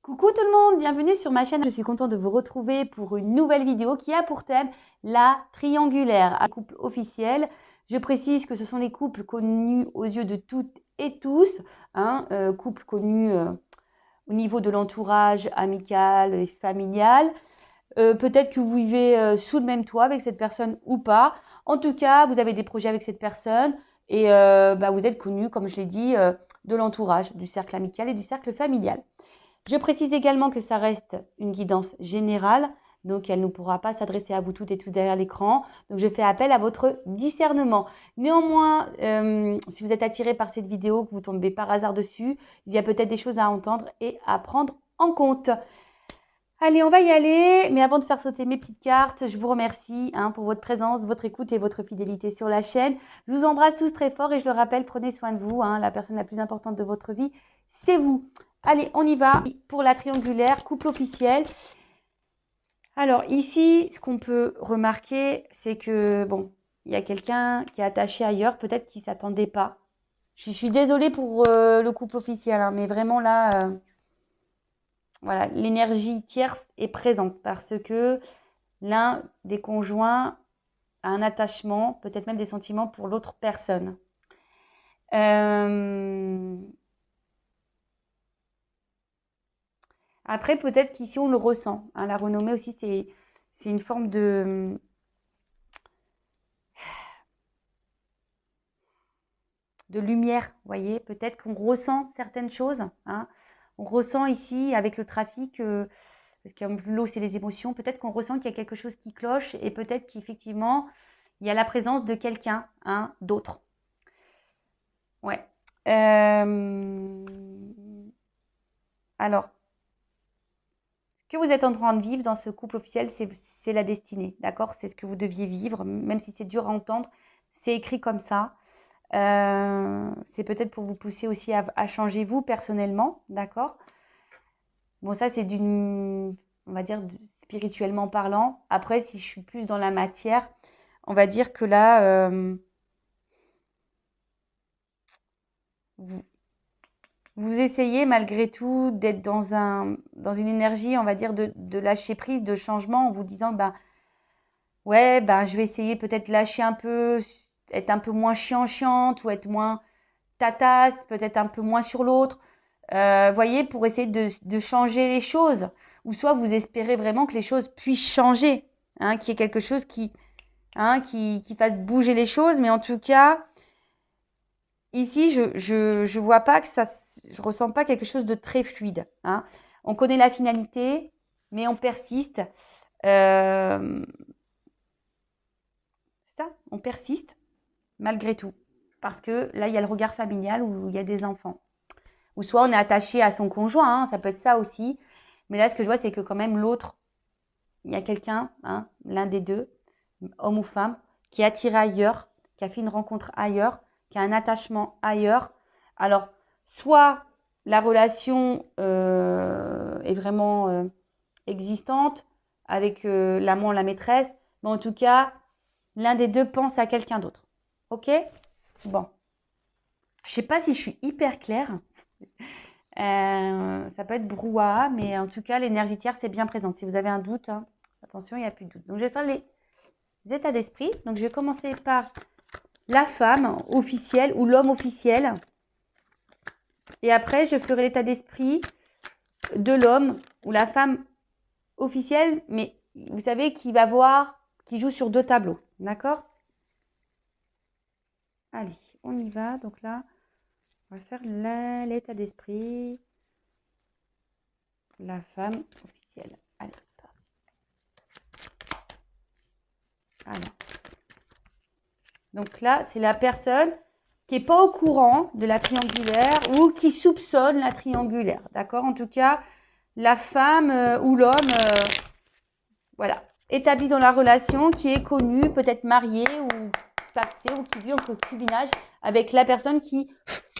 Coucou tout le monde, bienvenue sur ma chaîne. Je suis contente de vous retrouver pour une nouvelle vidéo qui a pour thème la triangulaire. Un couple officiel. Je précise que ce sont les couples connus aux yeux de toutes et tous. Couples connus au niveau de l'entourage amical et familial. Peut-être que vous vivez sous le même toit avec cette personne ou pas. En tout cas, vous avez des projets avec cette personne et vous êtes connus, comme je l'ai dit, de l'entourage, du cercle amical et du cercle familial. Je précise également que ça reste une guidance générale, donc elle ne pourra pas s'adresser à vous toutes et tous derrière l'écran. Donc je fais appel à votre discernement. Néanmoins, si vous êtes attiré par cette vidéo, que vous tombez par hasard dessus, il y a peut-être des choses à entendre et à prendre en compte. Allez, on va y aller. Mais avant de faire sauter mes petites cartes, je vous remercie pour votre présence, votre écoute et votre fidélité sur la chaîne. Je vous embrasse tous très fort et je le rappelle, prenez soin de vous. La personne la plus importante de votre vie, c'est vous. Allez, on y va pour la triangulaire, couple officiel. Alors ici, ce qu'on peut remarquer, c'est que, bon, il y a quelqu'un qui est attaché ailleurs, peut-être qu'il ne s'attendait pas. Je suis désolée pour le couple officiel, mais vraiment là, voilà, l'énergie tierce est présente parce que l'un des conjoints a un attachement, peut-être même des sentiments pour l'autre personne. Après, peut-être qu'ici, on le ressent. La renommée aussi, c'est une forme de lumière, vous voyez. Peut-être qu'on ressent certaines choses. On ressent ici, avec le trafic, parce que l'eau, c'est les émotions, peut-être qu'on ressent qu'il y a quelque chose qui cloche et peut-être qu'effectivement, il y a la présence de quelqu'un, d'autre. Ouais. Alors, ce que vous êtes en train de vivre dans ce couple officiel, c'est la destinée, d'accord? C'est ce que vous deviez vivre, même si c'est dur à entendre, c'est écrit comme ça. C'est peut-être pour vous pousser aussi à changer vous personnellement, d'accord? Bon, ça c'est on va dire, spirituellement parlant. Après, si je suis plus dans la matière, on va dire que là, vous essayez malgré tout d'être dans une énergie, on va dire, de lâcher prise, de changement, en vous disant, ouais, je vais essayer peut-être lâcher un peu, être un peu moins chiante ou être moins tatasse, peut-être un peu moins sur l'autre. Voyez, pour essayer de changer les choses. Ou soit vous espérez vraiment que les choses puissent changer, qu'il y ait quelque chose qui fasse bouger les choses. Mais en tout cas, ici, je vois pas que ça, je ressens pas quelque chose de très fluide. On connaît la finalité, mais on persiste. C'est ça, on persiste malgré tout. Parce que là, il y a le regard familial où il y a des enfants. Ou soit on est attaché à son conjoint, ça peut être ça aussi. Mais là, ce que je vois, c'est que quand même l'autre, il y a quelqu'un, l'un des deux, homme ou femme, qui est attiré ailleurs, qui a fait une rencontre ailleurs, qui a un attachement ailleurs. Alors, soit la relation est vraiment existante avec l'amant, la maîtresse, mais en tout cas, l'un des deux pense à quelqu'un d'autre. Ok? Bon. Je ne sais pas si je suis hyper claire. Ça peut être brouhaha, mais en tout cas, l'énergie tierce est bien présente. Si vous avez un doute, attention, il n'y a plus de doute. Donc, je vais faire les états d'esprit. Donc, je vais commencer par la femme officielle ou l'homme officiel. Et après, je ferai l'état d'esprit de l'homme ou la femme officielle, mais vous savez, qui joue sur deux tableaux. D'accord? Allez, on y va. Donc là, on va faire l'état d'esprit. La femme officielle. Allez, c'est parti. Alors. Donc là, c'est la personne qui n'est pas au courant de la triangulaire ou qui soupçonne la triangulaire. D'accord? En tout cas, la femme ou l'homme, voilà, établi dans la relation, qui est connu, peut-être marié ou paxé ou qui vit en concubinage avec la personne qui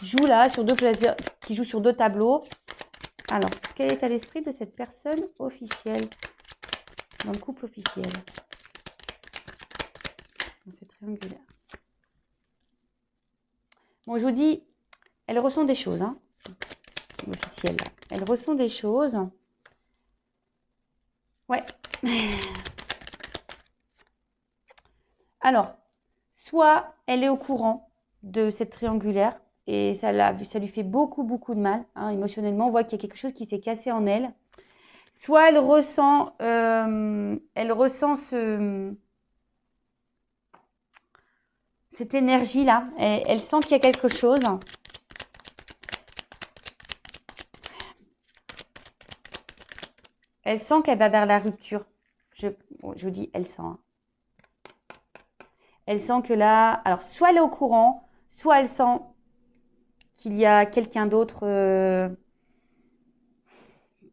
joue là sur deux tableaux. Alors, quel est l'état d'esprit de cette personne officielle, dans le couple officiel, dans cette triangulaire? Bon, je vous dis, elle ressent des choses, officielle. Elle ressent des choses. Ouais. Alors, soit elle est au courant de cette triangulaire et ça lui fait beaucoup, beaucoup de mal, hein, émotionnellement. On voit qu'il y a quelque chose qui s'est cassé en elle. Soit elle ressent cette énergie-là. Elle sent qu'il y a quelque chose. Elle sent qu'elle va vers la rupture. Je vous dis, elle sent. Hein. Elle sent que là, alors soit elle est au courant, soit elle sent qu'il y a quelqu'un d'autre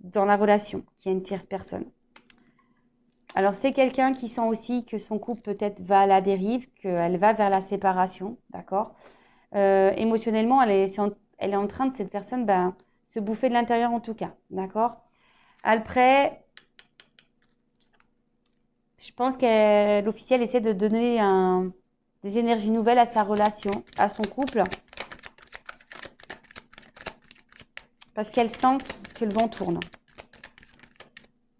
dans la relation, qu'il y a une tierce personne. Alors c'est quelqu'un qui sent aussi que son couple peut-être va à la dérive, qu'elle va vers la séparation, d'accord. Émotionnellement, elle est en train de cette personne se bouffer de l'intérieur en tout cas, d'accord. Après, je pense que l'officiel essaie de donner des énergies nouvelles à sa relation, à son couple. Parce qu'elle sent que le vent tourne.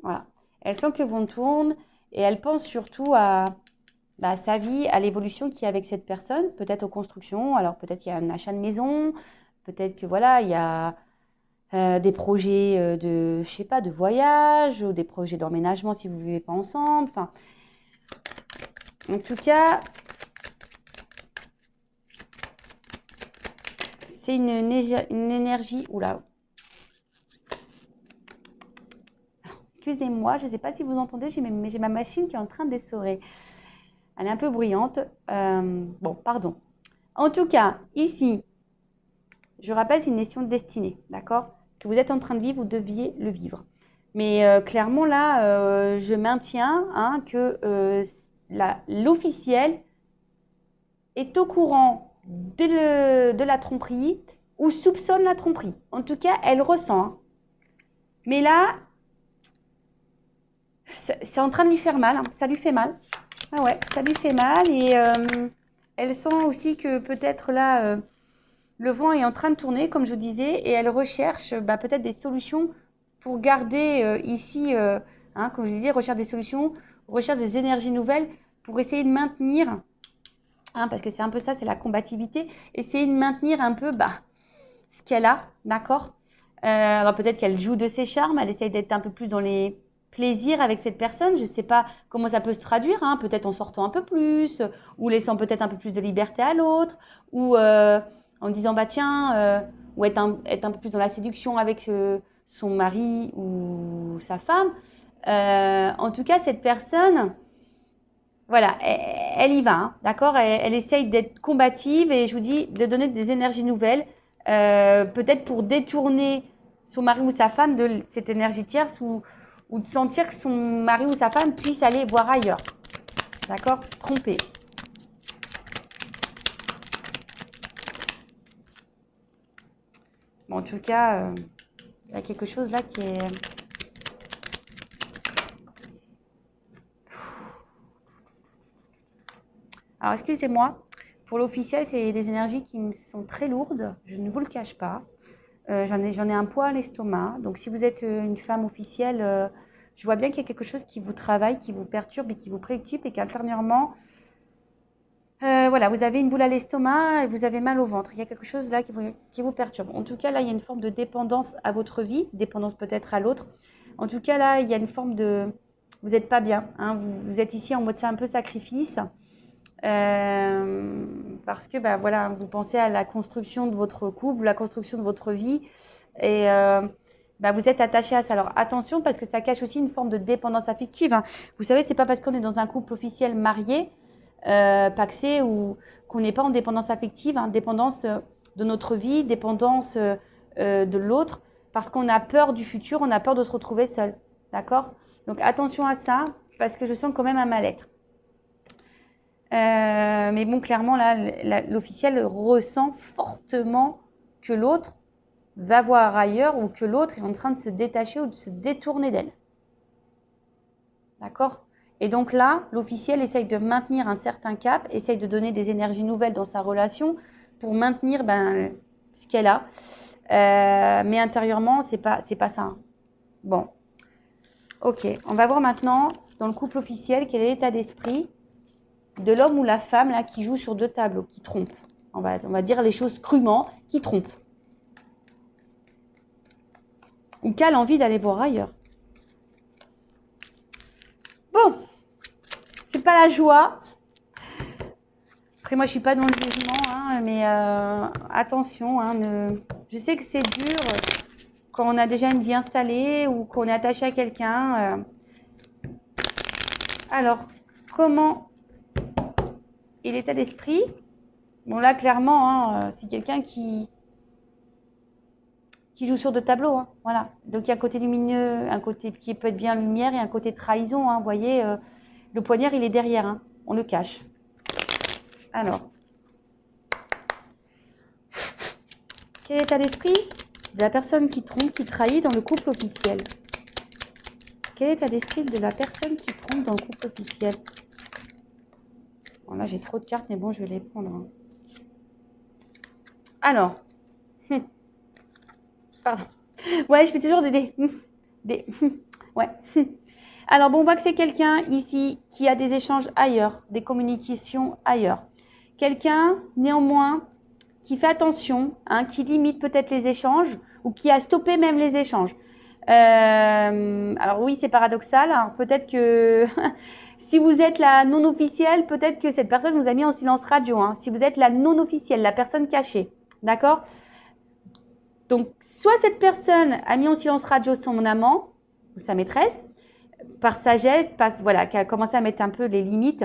Voilà. Elle sent que le vent tourne et elle pense surtout à sa vie, à l'évolution qu'il y a avec cette personne, peut-être aux constructions. Alors peut-être qu'il y a un achat de maison, peut-être que voilà, il y a des projets je sais pas, de voyage, ou des projets d'emménagement si vous ne vivez pas ensemble. Enfin, en tout cas, c'est une énergie. Oula. Excusez-moi, je ne sais pas si vous entendez, j'ai ma machine qui est en train d'essorer. Elle est un peu bruyante. Bon, pardon. En tout cas, ici, je rappelle, c'est une question de destinée, d'accord? Ce que vous êtes en train de vivre, vous deviez le vivre. Mais clairement, là, je maintiens que l'officiel est au courant de la tromperie ou soupçonne la tromperie. En tout cas, elle ressent. Hein. Mais là, c'est en train de lui faire mal. Hein. Ça lui fait mal. Ah ouais, ça lui fait mal. Et elle sent aussi que peut-être là, le vent est en train de tourner, comme je vous disais. Et elle recherche peut-être des solutions pour garder ici, comme je disais, recherche des solutions, recherche des énergies nouvelles pour essayer de maintenir, parce que c'est un peu ça, c'est la combativité, essayer de maintenir un peu ce qu'elle a, d'accord. Alors peut-être qu'elle joue de ses charmes, elle essaye d'être un peu plus dans les plaisirs avec cette personne. Je ne sais pas comment ça peut se traduire, peut-être en sortant un peu plus, ou laissant peut-être un peu plus de liberté à l'autre, ou en disant tiens, ou être un peu plus dans la séduction avec son mari ou sa femme. En tout cas, cette personne, voilà, elle y va, d'accord. Elle essaye d'être combative et je vous dis de donner des énergies nouvelles, peut-être pour détourner son mari ou sa femme de cette énergie tierce ou de sentir que son mari ou sa femme puisse aller voir ailleurs, d'accord, tromper. Bon, en tout cas, il y a quelque chose là qui est... Alors, excusez-moi, pour l'officiel, c'est des énergies qui me sont très lourdes, je ne vous le cache pas. J'en ai un poids à l'estomac. Donc, si vous êtes une femme officielle, je vois bien qu'il y a quelque chose qui vous travaille, qui vous perturbe et qui vous préoccupe et qu'intérieurement, voilà, vous avez une boule à l'estomac et vous avez mal au ventre. Il y a quelque chose là qui vous perturbe. En tout cas, là, il y a une forme de dépendance à votre vie, dépendance peut-être à l'autre. En tout cas, là, il y a une forme de... Vous n'êtes pas bien. Vous êtes ici en mode c'est un peu sacrifice. Parce que voilà, vous pensez à la construction de votre couple, la construction de votre vie et vous êtes attaché à ça. Alors attention parce que ça cache aussi une forme de dépendance affective. Vous savez, c'est pas parce qu'on est dans un couple officiel marié, pacsé ou qu'on n'est pas en dépendance affective, dépendance de notre vie, dépendance de l'autre, parce qu'on a peur du futur, on a peur de se retrouver seul. D'accord? Donc attention à ça parce que je sens quand même un mal-être. Mais bon, clairement, là, l'officiel ressent fortement que l'autre va voir ailleurs ou que l'autre est en train de se détacher ou de se détourner d'elle. D'accord? Et donc là, l'officiel essaye de maintenir un certain cap, essaye de donner des énergies nouvelles dans sa relation pour maintenir ce qu'elle a. Mais intérieurement, c'est pas ça. Bon. Ok, on va voir maintenant dans le couple officiel quel est l'état d'esprit de l'homme ou la femme là qui joue sur deux tableaux, qui trompe. On va dire les choses crûment, qui trompe. Ou qui a l'envie d'aller voir ailleurs. Bon, c'est pas la joie. Après, moi, je suis pas dans le jugement, hein, mais attention, hein, je sais que c'est dur quand on a déjà une vie installée ou qu'on est attaché à quelqu'un. Alors, comment est l'état d'esprit? Bon, là, clairement, hein, c'est quelqu'un qui joue sur deux tableaux. Hein, voilà. Donc, il y a un côté lumineux, un côté qui peut être bien lumière et un côté trahison. Hein, vous voyez, le poignard, il est derrière. Hein, on le cache. Alors, quel est l'état d'esprit de la personne qui trompe, qui trahit dans le couple officiel? Quel est l'état d'esprit de la personne qui trompe dans le couple officiel? Bon, là, j'ai trop de cartes, mais bon, je vais les prendre. Hein. Alors, pardon. Ouais, je fais toujours des ouais. Alors, bon, on voit que c'est quelqu'un ici qui a des échanges ailleurs, des communications ailleurs. Quelqu'un, néanmoins, qui fait attention, hein, qui limite peut-être les échanges ou qui a stoppé même les échanges. Alors oui, c'est paradoxal. Alors peut-être que si vous êtes la non officielle, peut-être que cette personne vous a mis en silence radio. Hein, si vous êtes la non officielle, la personne cachée. D'accord? Donc, soit cette personne a mis en silence radio son amant ou sa maîtresse, par sagesse, voilà, qui a commencé à mettre un peu les limites,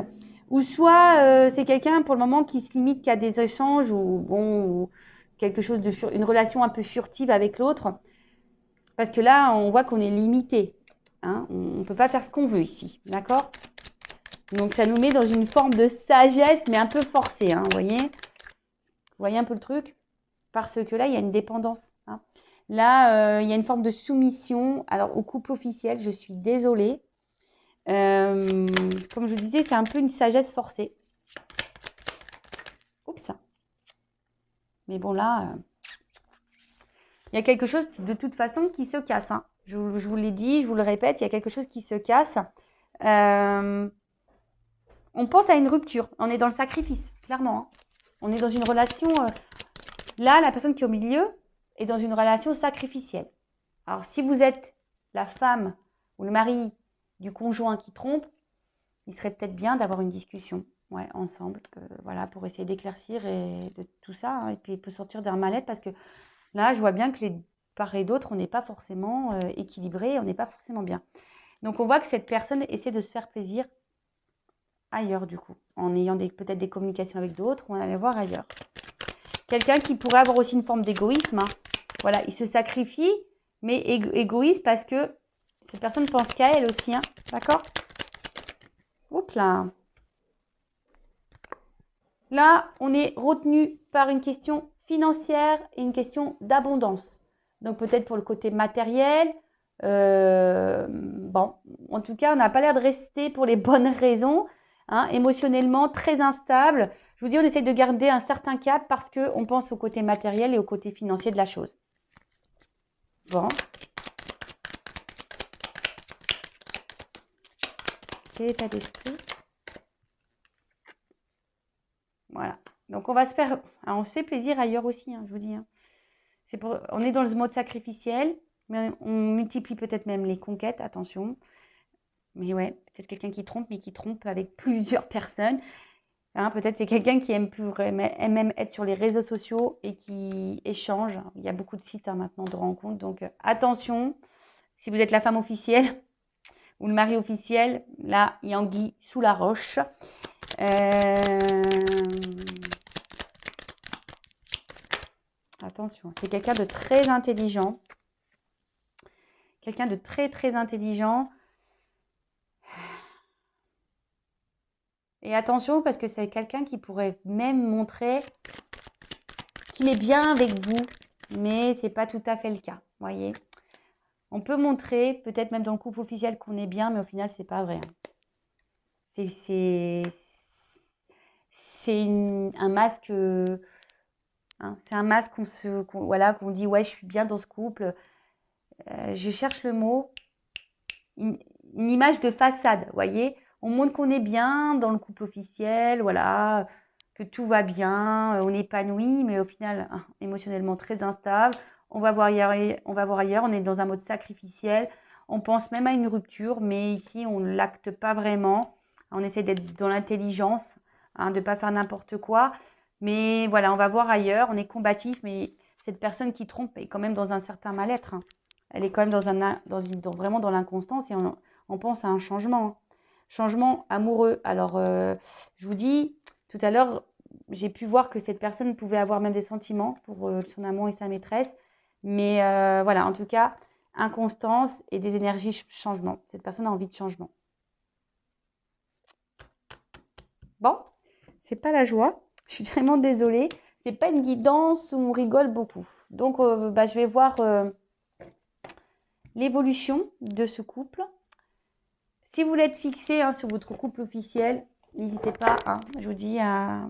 ou soit c'est quelqu'un pour le moment qui se limite, qui a des échanges ou, bon, ou quelque chose une relation un peu furtive avec l'autre. Parce que là, on voit qu'on est limité. Hein, on ne peut pas faire ce qu'on veut ici. D'accord? Donc, ça nous met dans une forme de sagesse, mais un peu forcée. Hein, vous voyez un peu le truc? Parce que là, il y a une dépendance. Hein. Là, il y a une forme de soumission. Alors, au couple officiel, je suis désolée. Comme je vous disais, c'est un peu une sagesse forcée. Oups. Mais bon, là, il y a quelque chose de toute façon qui se casse. Hein. Je vous l'ai dit, je vous le répète, il y a quelque chose qui se casse. On pense à une rupture. On est dans le sacrifice, clairement. Hein. On est dans une relation... là, la personne qui est au milieu est dans une relation sacrificielle. Alors, si vous êtes la femme ou le mari du conjoint qui trompe, il serait peut-être bien d'avoir une discussion ensemble, voilà, pour essayer d'éclaircir et de tout ça. Hein, et puis, il peut sortir d'un mal-être parce que là, je vois bien que les part et d'autre, on n'est pas forcément équilibré, on n'est pas forcément bien. Donc, on voit que cette personne essaie de se faire plaisir ailleurs, du coup, en ayant peut-être des communications avec d'autres, on va aller voir ailleurs. Quelqu'un qui pourrait avoir aussi une forme d'égoïsme. Hein. Voilà, il se sacrifie, mais égoïste parce que cette personne pense qu'à elle aussi. Hein. D'accord? Oups là. Là, on est retenu par une question financière et une question d'abondance. Donc peut-être pour le côté matériel. Bon, en tout cas, on n'a pas l'air de rester pour les bonnes raisons. Hein, émotionnellement très instable. Je vous dis, on essaie de garder un certain cap parce qu'on pense au côté matériel et au côté financier de la chose. Bon. Quel état d'esprit? Voilà. Donc, on va se faire... Alors, on se fait plaisir ailleurs aussi, hein, je vous dis. Hein. On est dans le mode sacrificiel, mais on multiplie peut-être même les conquêtes, attention. Mais ouais, peut-être quelqu'un qui trompe, mais qui trompe avec plusieurs personnes. Hein, peut-être c'est quelqu'un qui aime même être sur les réseaux sociaux et qui échange. Il y a beaucoup de sites hein, maintenant de rencontres. Donc, attention, si vous êtes la femme officielle ou le mari officiel, là, il y a anguille sous la roche. Attention, c'est quelqu'un de très intelligent. Quelqu'un de très, très intelligent. Et attention, parce que c'est quelqu'un qui pourrait même montrer qu'il est bien avec vous, mais ce n'est pas tout à fait le cas, voyez. On peut montrer, peut-être même dans le couple officiel, qu'on est bien, mais au final, ce n'est pas vrai. C'est un masque... Hein, c'est un masque qu'on dit, ouais, je suis bien dans ce couple. Je cherche le mot. une image de façade, vous voyez. On montre qu'on est bien dans le couple officiel, voilà, que tout va bien, on est épanoui, mais au final, émotionnellement très instable. On va voir ailleurs, on est dans un mode sacrificiel. On pense même à une rupture, mais ici, on ne l'acte pas vraiment. On essaie d'être dans l'intelligence, de ne pas faire n'importe quoi. Mais voilà, on va voir ailleurs, on est combatif, mais cette personne qui trompe est quand même dans un certain mal-être. Elle est quand même vraiment dans l'inconstance et on pense à un changement. Changement amoureux. Alors, je vous dis, tout à l'heure, j'ai pu voir que cette personne pouvait avoir même des sentiments pour son amant et sa maîtresse. Mais voilà, en tout cas, inconstance et des énergies changement. Cette personne a envie de changement. Bon, c'est pas la joie. Je suis vraiment désolée. C'est pas une guidance où on rigole beaucoup. Donc, je vais voir l'évolution de ce couple. Si vous voulez être fixé sur votre couple officiel, n'hésitez pas, je vous dis, à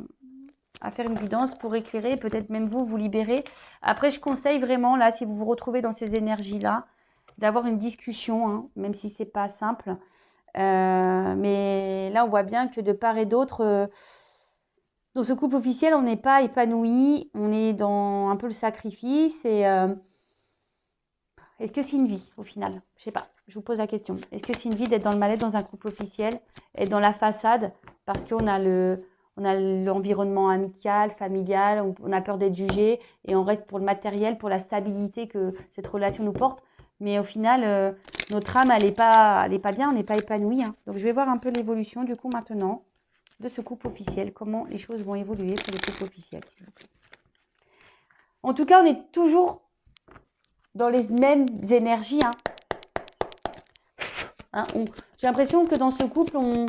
faire une guidance pour éclairer, peut-être même vous libérer. Après, je conseille vraiment, là, si vous vous retrouvez dans ces énergies-là, d'avoir une discussion, même si c'est pas simple. Mais là, on voit bien que de part et d'autre, dans ce couple officiel, on n'est pas épanoui, on est dans un peu le sacrifice et est-ce que c'est une vie au final? Je sais pas, je vous pose la question. Est-ce que c'est une vie d'être dans le mal-être dans un couple officiel, être dans la façade parce qu'on a l'environnement amical, familial, on a peur d'être jugé et on reste pour le matériel, pour la stabilité que cette relation nous porte. Mais au final, notre âme, elle est pas bien, on n'est pas épanoui. Donc je vais voir un peu l'évolution du coup maintenant de ce couple officiel, comment les choses vont évoluer pour le couple officiel, s'il vous plaît. En tout cas, on est toujours dans les mêmes énergies. J'ai l'impression que dans ce couple, vous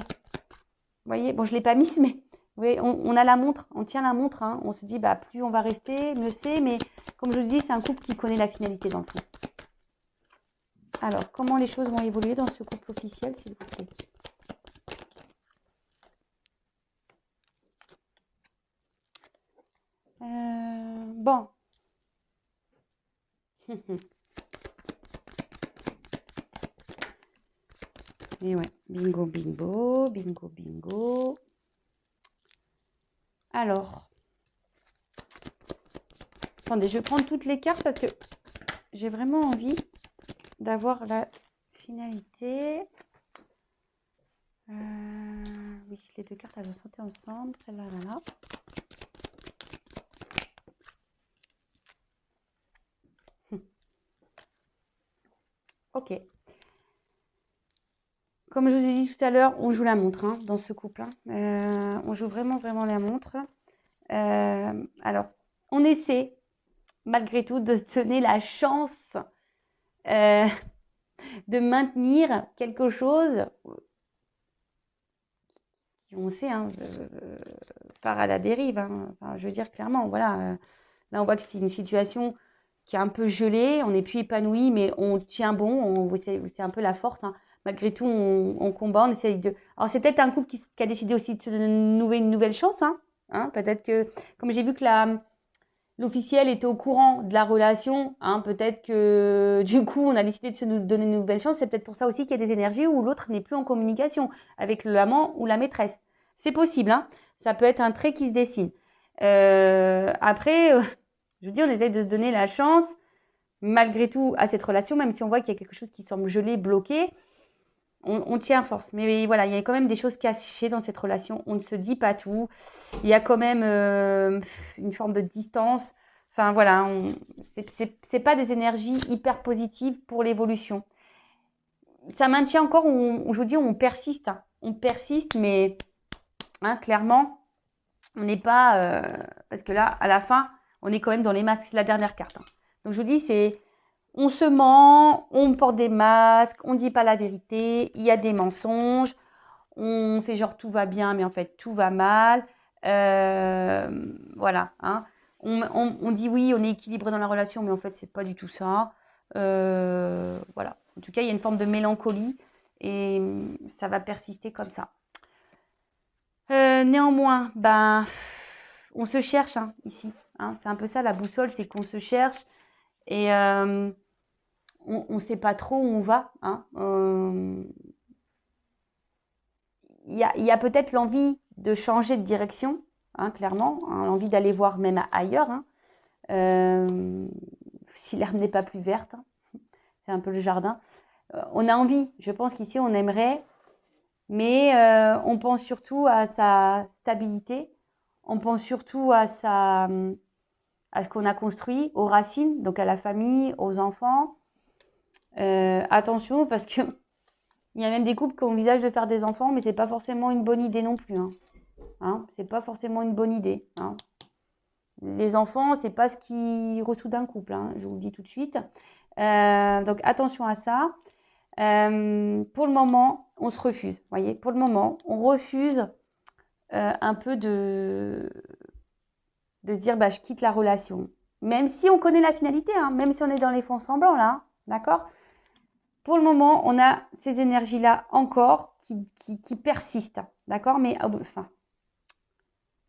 voyez, bon, je ne l'ai pas mise, mais vous voyez, on a la montre, on tient la montre. On se dit, plus on va rester, mieux c'est. Mais comme je vous dis, c'est un couple qui connaît la finalité dans le fond. Alors, comment les choses vont évoluer dans ce couple officiel, s'il vous plaît? Bon. Et ouais, bingo, bingo, bingo, bingo. Alors, attendez, je vais prendre toutes les cartes parce que j'ai vraiment envie d'avoir la finalité. Oui, les deux cartes, elles vont sauter ensemble. Celle-là, là. Ok. Comme je vous ai dit tout à l'heure, on joue la montre dans ce couple. On joue vraiment, vraiment la montre. Alors, on essaie, malgré tout, de se donner la chance de maintenir quelque chose qui, on sait, part à la dérive. Enfin, je veux dire clairement, voilà. Là, on voit que c'est une situation qui est un peu gelée. On n'est plus épanoui, mais on tient bon. C'est un peu la force. Malgré tout, on combat, on essaye de... Alors, c'est peut-être un couple qui a décidé aussi de se donner une nouvelle chance. Peut-être que, comme j'ai vu que l'officiel était au courant de la relation, peut-être que du coup, on a décidé de se donner une nouvelle chance. C'est peut-être pour ça aussi qu'il y a des énergies où l'autre n'est plus en communication avec l'amant ou la maîtresse. C'est possible, ça peut être un trait qui se dessine. Après, je vous dis, on essaye de se donner la chance, malgré tout, à cette relation, même si on voit qu'il y a quelque chose qui semble gelé, bloqué. On tient force. Mais voilà, il y a quand même des choses cachées dans cette relation. On ne se dit pas tout. Il y a quand même une forme de distance. Enfin voilà, c'est pas des énergies hyper positives pour l'évolution. Ça maintient encore, je vous dis, on persiste. On persiste, mais clairement, on n'est pas... parce que là, à la fin, on est quand même dans les masques. C'est la dernière carte. Donc je vous dis, c'est... On se ment, on porte des masques, on ne dit pas la vérité, il y a des mensonges, on fait genre tout va bien, mais en fait tout va mal. Voilà. On dit oui, on est équilibré dans la relation, mais en fait c'est pas du tout ça. Voilà. En tout cas, il y a une forme de mélancolie et ça va persister comme ça. Néanmoins, on se cherche ici. C'est un peu ça la boussole, c'est qu'on se cherche. Et on ne sait pas trop où on va. Hein. Il y a peut-être l'envie de changer de direction, hein, clairement, hein, l'envie d'aller voir même ailleurs, hein. Si l'herbe n'est pas plus verte, hein. C'est un peu le jardin. On a envie, je pense qu'ici on aimerait, mais on pense surtout à sa stabilité, on pense surtout à ce qu'on a construit, aux racines, donc à la famille, aux enfants. Attention, parce que il y a même des couples qui envisagent de faire des enfants, mais c'est pas forcément une bonne idée non plus. Hein, c'est pas forcément une bonne idée. Hein. Les enfants, c'est pas ce qui ressoude un couple, hein, je vous le dis tout de suite. Donc attention à ça. Pour le moment, on se refuse. Voyez, pour le moment, on refuse un peu de se dire, bah, je quitte la relation. Même si on connaît la finalité, hein, même si on est dans les fonds semblants, là, hein, d'accord? Pour le moment, on a ces énergies-là encore qui persistent, d'accord? Mais enfin,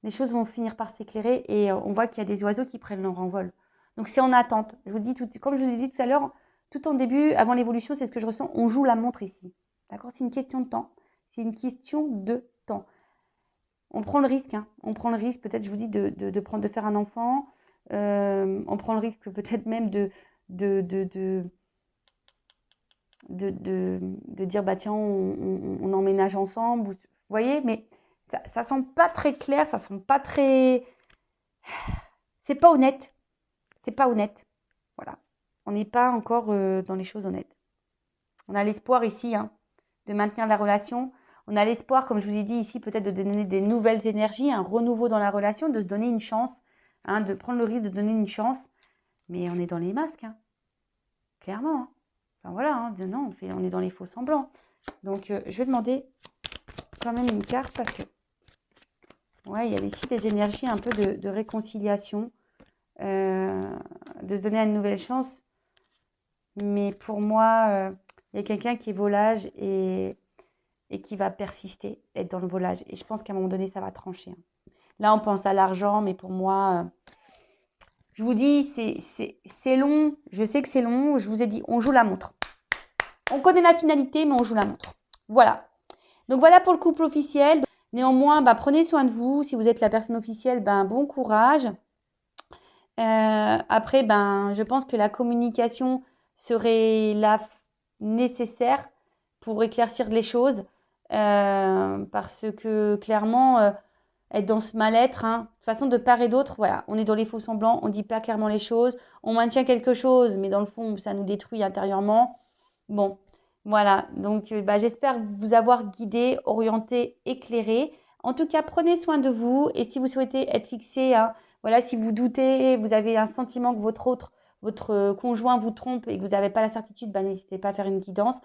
les choses vont finir par s'éclairer et on voit qu'il y a des oiseaux qui prennent leur envol. Donc c'est en attente. Je vous dis comme je vous ai dit tout à l'heure, tout en début, avant l'évolution, c'est ce que je ressens. On joue la montre ici, d'accord? C'est une question de temps. C'est une question de temps. On prend le risque, hein. On prend le risque, peut-être, je vous dis, de faire un enfant. On prend le risque peut-être même de dire, bah tiens, on emménage ensemble. Vous voyez, mais ça sent pas très clair, ça sent pas très... C'est pas honnête. C'est pas honnête. Voilà. On n'est pas encore dans les choses honnêtes. On a l'espoir ici, hein, de maintenir la relation. On a l'espoir, comme je vous ai dit ici, peut-être de donner des nouvelles énergies, un renouveau dans la relation, de se donner une chance, hein, de prendre le risque de donner une chance. Mais on est dans les masques, hein, clairement. Hein. Enfin voilà, hein, non, on est dans les faux semblants. Donc je vais demander quand même une carte parce que ouais, il y a ici des énergies un peu de réconciliation, de se donner une nouvelle chance. Mais pour moi, il y a quelqu'un qui est volage et qui va persister, être dans le volage. Et je pense qu'à un moment donné, ça va trancher. Hein. Là, on pense à l'argent, mais pour moi, je vous dis, c'est long. Je sais que c'est long. Je vous ai dit, on joue la montre. On connaît la finalité, mais on joue la montre. Voilà. Donc voilà pour le couple officiel. Néanmoins, bah, prenez soin de vous. Si vous êtes la personne officielle, ben, bon courage. Après, ben, je pense que la communication serait là nécessaire pour éclaircir les choses. Parce que clairement, être dans ce mal-être, hein, de toute façon, de part et d'autre, voilà, on est dans les faux semblants, on ne dit pas clairement les choses, on maintient quelque chose, mais dans le fond, ça nous détruit intérieurement. Bon, voilà, donc bah, j'espère vous avoir guidé, orienté, éclairé. En tout cas, prenez soin de vous et si vous souhaitez être fixé, hein, voilà, si vous doutez, vous avez un sentiment que votre conjoint vous trompe et que vous n'avez pas la certitude, bah, n'hésitez pas à faire une guidance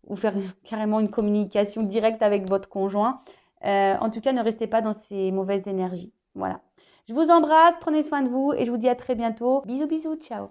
ou faire carrément une communication directe avec votre conjoint. En tout cas, ne restez pas dans ces mauvaises énergies. Voilà. Je vous embrasse, prenez soin de vous et je vous dis à très bientôt. Bisous, bisous, ciao.